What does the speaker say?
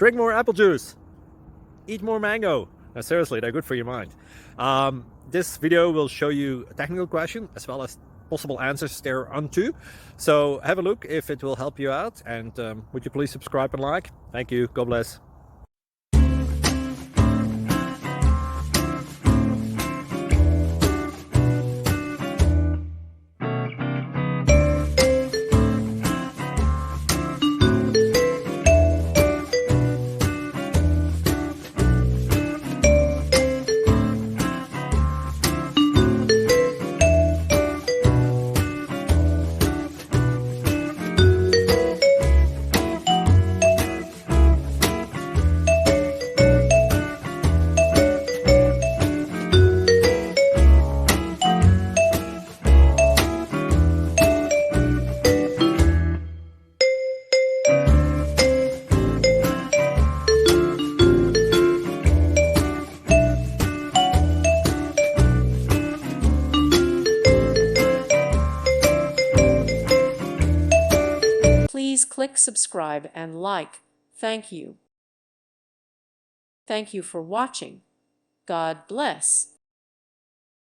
Drink more apple juice. Eat more mango. No, seriously, they're good for your mind. This video will show you a technical question as well as possible answers thereunto. So have a look if it will help you out, and would you please subscribe and like? Thank you. God bless. Please click subscribe and like. Thank you. Thank you for watching. God bless.